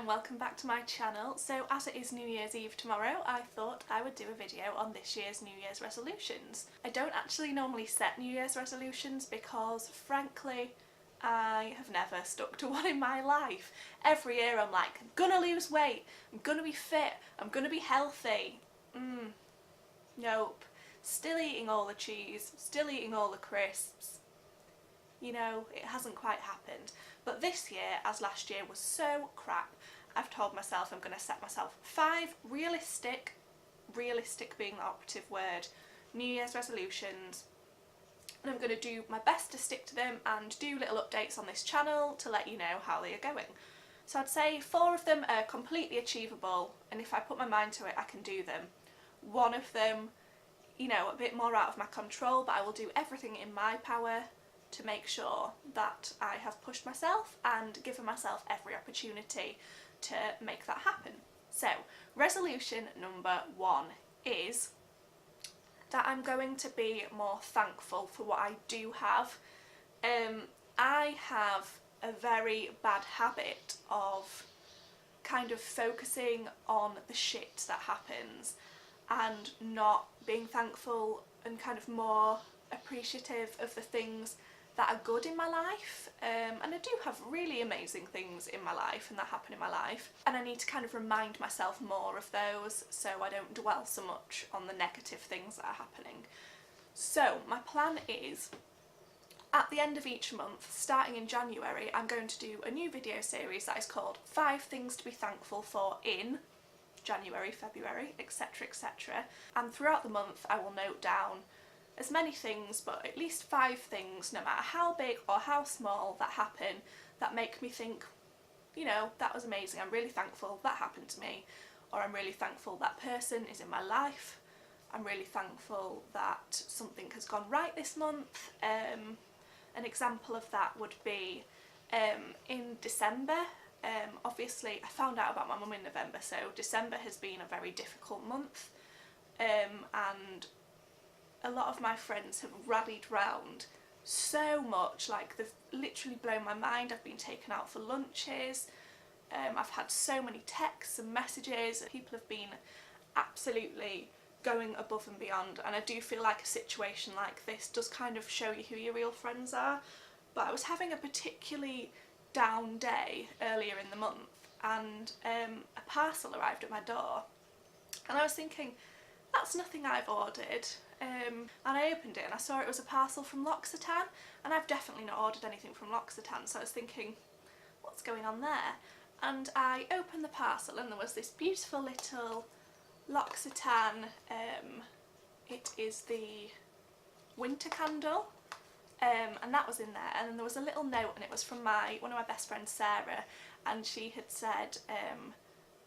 and welcome back to my channel. So as it is New Year's Eve tomorrow, I thought I would do a video on this year's New Year's resolutions. I don't actually normally set New Year's resolutions because frankly I have never stuck to one in my life. Every year I'm like, I'm gonna lose weight, I'm gonna be fit, I'm gonna be healthy. Nope. Still eating all the cheese, still eating all the crisps. You know, it hasn't quite happened. But this year, as last year was so crap, I've told myself I'm going to set myself 5 realistic being the operative word, New Year's resolutions, and I'm going to do my best to stick to them and do little updates on this channel to let you know how they are going. So I'd say 4 of them are completely achievable, and if I put my mind to it I can do them. 1 of them, you know, a bit more out of my control, but I will do everything in my power to make sure that I have pushed myself and given myself every opportunity to make that happen. So, resolution number 1 is that I'm going to be more thankful for what I do have. I have a very bad habit of kind of focusing on the shit that happens and not being thankful and kind of more appreciative of the things that are good in my life, and I do have really amazing things in my life and that happen in my life, and I need to kind of remind myself more of those so I don't dwell so much on the negative things that are happening. So my plan is, at the end of each month, starting in January, I'm going to do a new video series that is called 5 Things to be Thankful for in January, February, etc, etc, and throughout the month I will note down as many things, but at least 5 things, no matter how big or how small, that happen that make me think, you know, that was amazing, I'm really thankful that happened to me, or I'm really thankful that person is in my life, I'm really thankful that something has gone right this month. An example of that would be in December. Obviously I found out about my mum in November, so December has been a very difficult month, and a lot of my friends have rallied round so much, like they've literally blown my mind. I've been taken out for lunches, I've had so many texts and messages, people have been absolutely going above and beyond, and I do feel like a situation like this does kind of show you who your real friends are. But I was having a particularly down day earlier in the month, and a parcel arrived at my door, and I was thinking, that's nothing I've ordered. And I opened it and I saw it was a parcel from L'Occitane, and I've definitely not ordered anything from L'Occitane, so I was thinking, what's going on there? And I opened the parcel and there was this beautiful little L'Occitane, it is the winter candle, and that was in there, and then there was a little note, and it was from one of my best friends, Sarah, and she had said,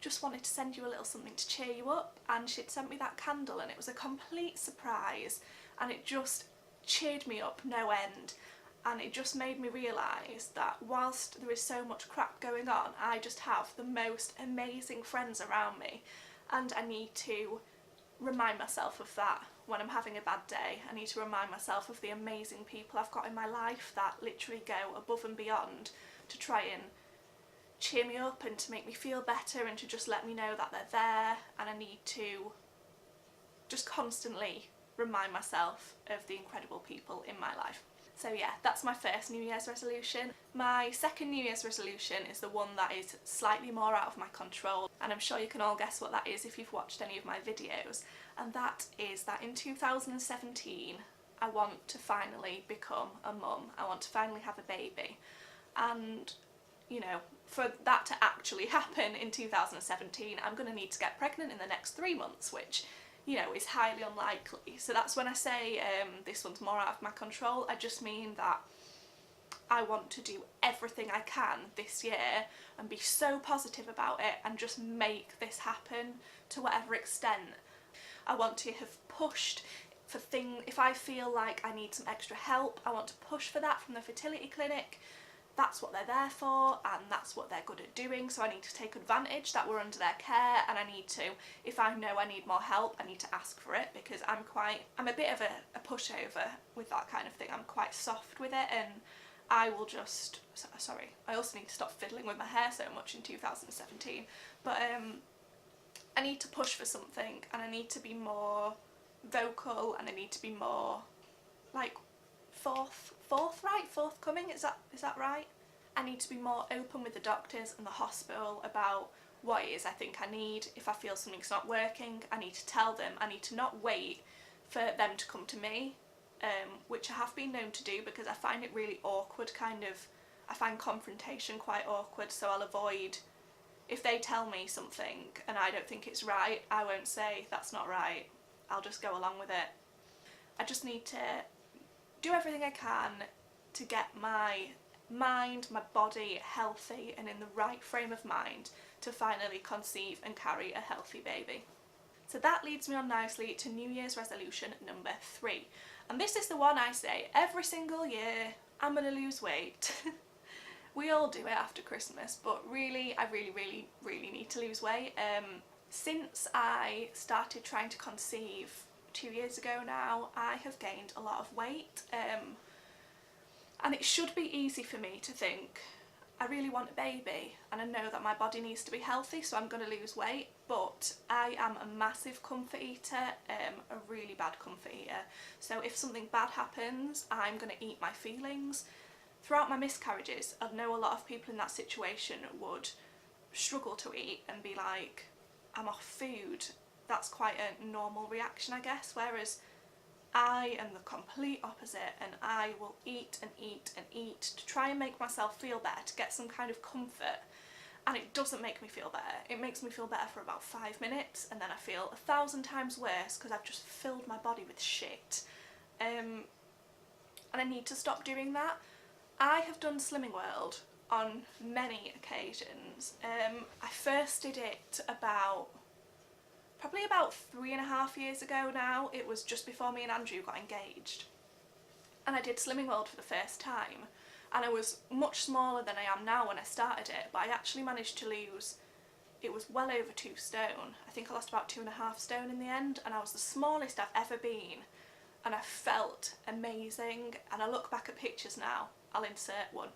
just wanted to send you a little something to cheer you up, and she'd sent me that candle, and it was a complete surprise, and it just cheered me up no end, and it just made me realise that whilst there is so much crap going on, I just have the most amazing friends around me, and I need to remind myself of that when I'm having a bad day. I need to remind myself of the amazing people I've got in my life that literally go above and beyond to try and cheer me up and to make me feel better and to just let me know that they're there, and I need to just constantly remind myself of the incredible people in my life. So yeah, that's my first New Year's resolution. My second New Year's resolution is the one that is slightly more out of my control, and I'm sure you can all guess what that is if you've watched any of my videos, and that is that in 2017 I want to finally become a mum. I want to finally have a baby, and you know, for that to actually happen in 2017, I'm going to need to get pregnant in the next 3 months, which, you know, is highly unlikely. So that's when I say this one's more out of my control. I just mean that I want to do everything I can this year and be so positive about it and just make this happen to whatever extent. I want to have pushed for things. If I feel like I need some extra help, I want to push for that from the fertility clinic. That's what they're there for, and that's what they're good at doing, so I need to take advantage that we're under their care, and I need to, if I know I need more help, I need to ask for it, because I'm a bit of a pushover with that kind of thing. I'm quite soft with it, and I will just, sorry, I also need to stop fiddling with my hair so much in 2017, but I need to push for something, and I need to be more vocal, and I need to be more like forthcoming, is that right? I need to be more open with the doctors and the hospital about what it is I think I need. If I feel something's not working, I need to tell them. I need to not wait for them to come to me, which I have been known to do because I find it really awkward, I find confrontation quite awkward, so I'll avoid, if they tell me something and I don't think it's right, I won't say that's not right, I'll just go along with it. I just need to do everything I can to get my mind, my body healthy and in the right frame of mind to finally conceive and carry a healthy baby. So that leads me on nicely to New Year's resolution number 3. And this is the one I say every single year, I'm gonna lose weight. We all do it after Christmas, but really, I really need to lose weight. Since I started trying to conceive 2 years ago now, I have gained a lot of weight. And it should be easy for me to think, I really want a baby and I know that my body needs to be healthy, so I'm going to lose weight, but I am a massive comfort eater, a really bad comfort eater. So if something bad happens, I'm going to eat my feelings. Throughout my miscarriages, I know a lot of people in that situation would struggle to eat and be like, I'm off food. That's quite a normal reaction, I guess, whereas I am the complete opposite, and I will eat and eat and eat to try and make myself feel better, to get some kind of comfort, and it doesn't make me feel better. It makes me feel better for about 5 minutes and then I feel 1,000 times worse because I've just filled my body with shit. And I need to stop doing that. I have done Slimming World on many occasions. I first did it probably about 3.5 years ago now. It was just before me and Andrew got engaged. And I did Slimming World for the first time. And I was much smaller than I am now when I started it, but I actually managed to lose, it was well over 2 stone. I think I lost about 2.5 stone in the end, and I was the smallest I've ever been. And I felt amazing. And I look back at pictures now, I'll insert one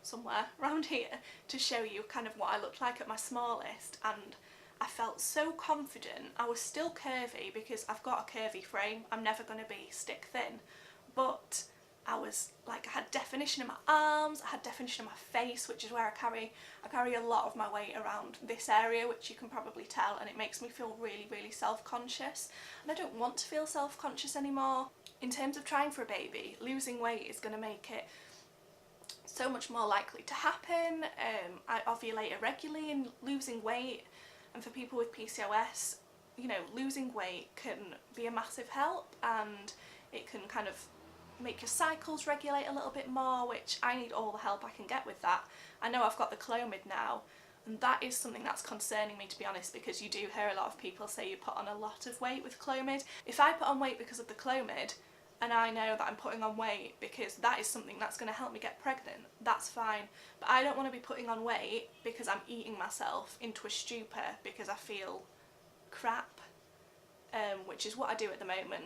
somewhere around here to show you kind of what I looked like at my smallest, and I felt so confident. I was still curvy because I've got a curvy frame, I'm never going to be stick thin, but I was like, I had definition in my arms, I had definition in my face, which is where I carry a lot of my weight around this area, which you can probably tell, and it makes me feel really self-conscious, and I don't want to feel self-conscious anymore. In terms of trying for a baby, losing weight is going to make it so much more likely to happen. I ovulate irregularly, and losing weight, and for people with PCOS, you know, losing weight can be a massive help, and it can kind of make your cycles regulate a little bit more, which I need all the help I can get with that. I know I've got the Clomid now, and that is something that's concerning me, to be honest, because you do hear a lot of people say you put on a lot of weight with Clomid. If I put on weight because of the Clomid, and I know that I'm putting on weight because that is something that's going to help me get pregnant, that's fine. But I don't want to be putting on weight because I'm eating myself into a stupor because I feel crap, which is what I do at the moment.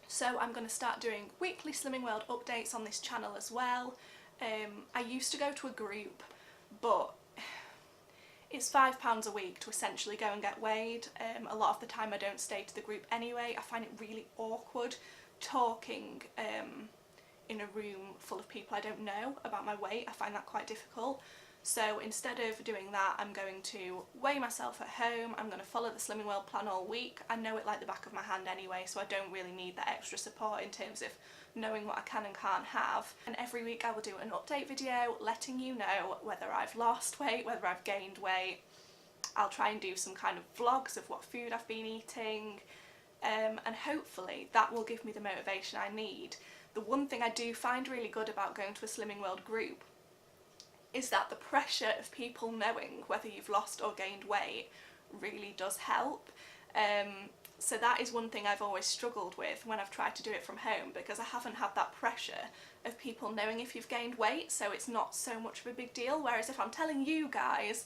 So I'm going to start doing weekly Slimming World updates on this channel as well. I used to go to a group, but it's £5 a week to essentially go and get weighed. A lot of the time I don't stay to the group anyway. I find it really awkward talking in a room full of people I don't know about my weight. I find that quite difficult. So instead of doing that, I'm going to weigh myself at home. I'm going to follow the Slimming World plan all week. I know it like the back of my hand anyway, so I don't really need that extra support in terms of knowing what I can and can't have. And every week I will do an update video letting you know whether I've lost weight, whether I've gained weight. I'll try and do some kind of vlogs of what food I've been eating, and hopefully that will give me the motivation I need. The one thing I do find really good about going to a Slimming World group is that the pressure of people knowing whether you've lost or gained weight really does help. So that is one thing I've always struggled with when I've tried to do it from home, because I haven't had that pressure of people knowing if you've gained weight, so it's not so much of a big deal. Whereas if I'm telling you guys,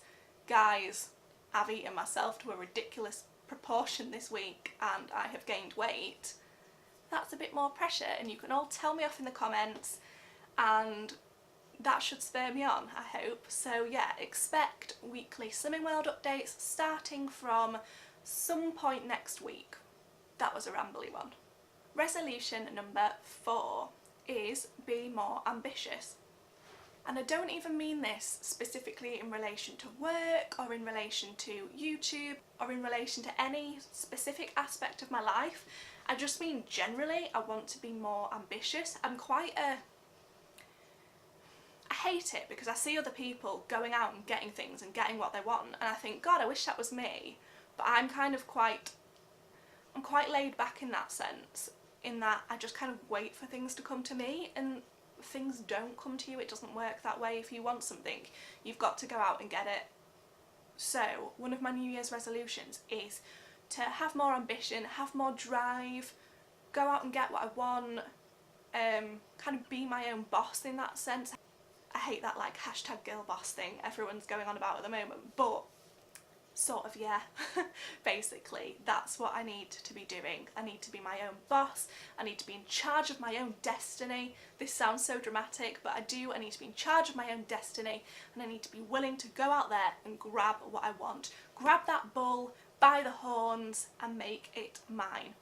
I've eaten myself to a ridiculous proportion this week and I have gained weight, that's a bit more pressure, and you can all tell me off in the comments, and that should spur me on, I hope. So yeah, expect weekly Slimming World updates starting from some point next week. That was a rambly one. Resolution number 4 is be more ambitious. And I don't even mean this specifically in relation to work or in relation to YouTube or in relation to any specific aspect of my life. I just mean generally I want to be more ambitious. I hate it because I see other people going out and getting things and getting what they want, and I think, God, I wish that was me. But I'm quite laid back in that sense, in that I just kind of wait for things to come to me, and things don't come to you. It doesn't work that way. If you want something, you've got to go out and get it. So one of my New Year's resolutions is to have more ambition, have more drive, go out and get what I want, kind of be my own boss in that sense. I hate that like hashtag girl boss thing everyone's going on about at the moment, but sort of, yeah. Basically that's what I need to be doing. I need to be my own boss. I need to be in charge of my own destiny. This sounds so dramatic, but I need to be in charge of my own destiny, and I need to be willing to go out there and grab what I want. Grab that bull by the horns and make it mine.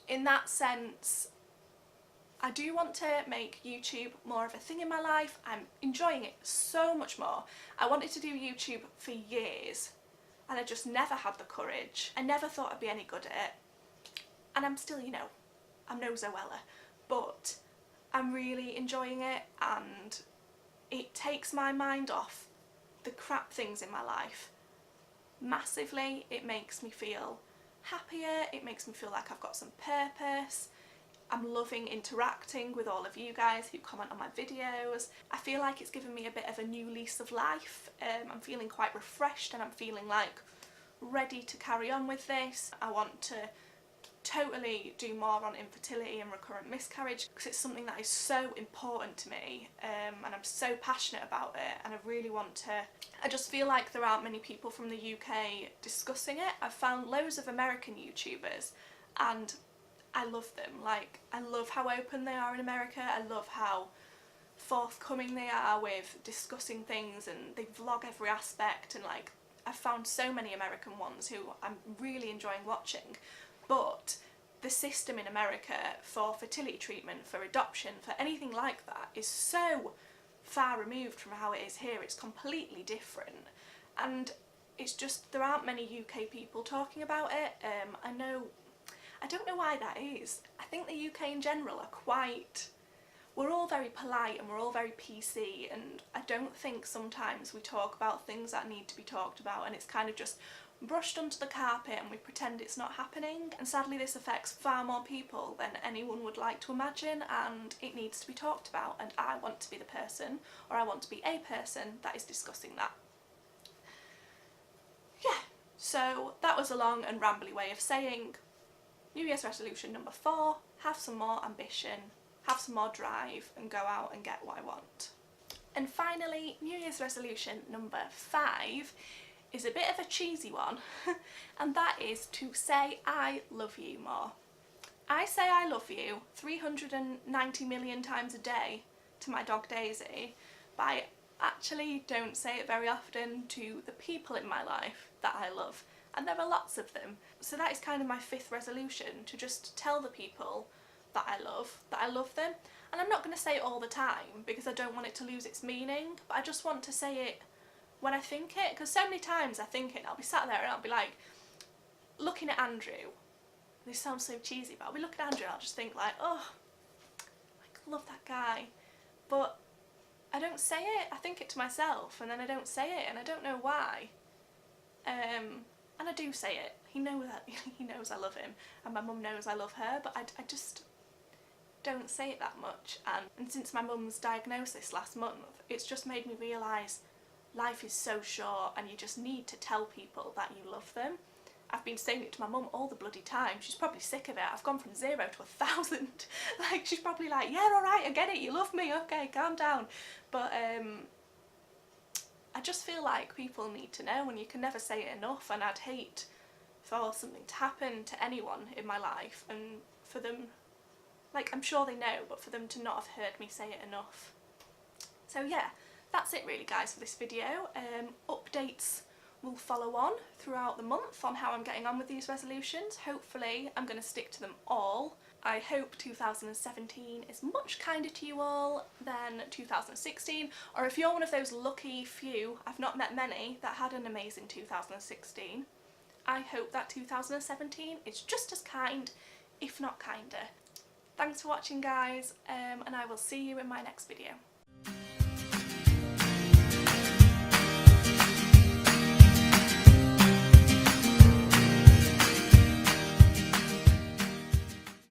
In that sense, I do want to make YouTube more of a thing in my life. I'm enjoying it so much more. I wanted to do YouTube for years and I just never had the courage. I never thought I'd be any good at it. And I'm still, you know, I'm no Zoella, but I'm really enjoying it, and it takes my mind off the crap things in my life massively. It makes me feel happier, it makes me feel like I've got some purpose. I'm loving interacting with all of you guys who comment on my videos. I feel like it's given me a bit of a new lease of life. I'm feeling quite refreshed, and I'm feeling like ready to carry on with this. I want to totally do more on infertility and recurrent miscarriage because it's something that is so important to me, and I'm so passionate about it, and I really want to. I just feel like there aren't many people from the UK discussing it. I've found loads of American YouTubers and I love them. Like, I love how open they are in America. I love how forthcoming they are with discussing things, and they vlog every aspect, and like I've found so many American ones who I'm really enjoying watching. But the system in America for fertility treatment, for adoption, for anything like that is so far removed from how it is here. It's completely different, and it's just there aren't many UK people talking about it. I don't know why that is. I think the UK in general we're all very polite and we're all very PC, and I don't think sometimes we talk about things that need to be talked about, and it's kind of just brushed under the carpet and we pretend it's not happening. And sadly this affects far more people than anyone would like to imagine, and it needs to be talked about, and I want to be the person, or I want to be a person that is discussing that. Yeah, so that was a long and rambly way of saying New Year's resolution number 4, have some more ambition, have some more drive, and go out and get what I want. And finally, New Year's resolution number 5 is a bit of a cheesy one, and that is to say I love you more. I say I love you 390 million times a day to my dog Daisy, but I actually don't say it very often to the people in my life that I love. And there are lots of them. So that is kind of my 5th resolution, to just tell the people that I love them. And I'm not going to say it all the time because I don't want it to lose its meaning, but I just want to say it when I think it, because so many times I think it and I'll be sat there and I'll be like looking at Andrew. This sounds so cheesy, but I'll be looking at Andrew and I'll just think like, oh, I love that guy. But I don't say it. I think it to myself and then I don't say it, and I don't know why. And I do say it. He knows that. He knows I love him, and my mum knows I love her, but I just don't say it that much. And since my mum's diagnosis last month, it's just made me realise life is so short, and you just need to tell people that you love them. I've been saying it to my mum all the bloody time. She's probably sick of it. I've gone from 0 to 1,000. Like, she's probably like, yeah, alright, I get it, you love me, okay, calm down. But I just feel like people need to know, and you can never say it enough, and I'd hate for something to happen to anyone in my life and for them, like, I'm sure they know, but for them to not have heard me say it enough. So yeah, that's it really guys for this video. Updates will follow on throughout the month on how I'm getting on with these resolutions. Hopefully I'm going to stick to them all. I hope 2017 is much kinder to you all than 2016, or if you're one of those lucky few, I've not met many, that had an amazing 2016, I hope that 2017 is just as kind, if not kinder. Thanks for watching guys, and I will see you in my next video.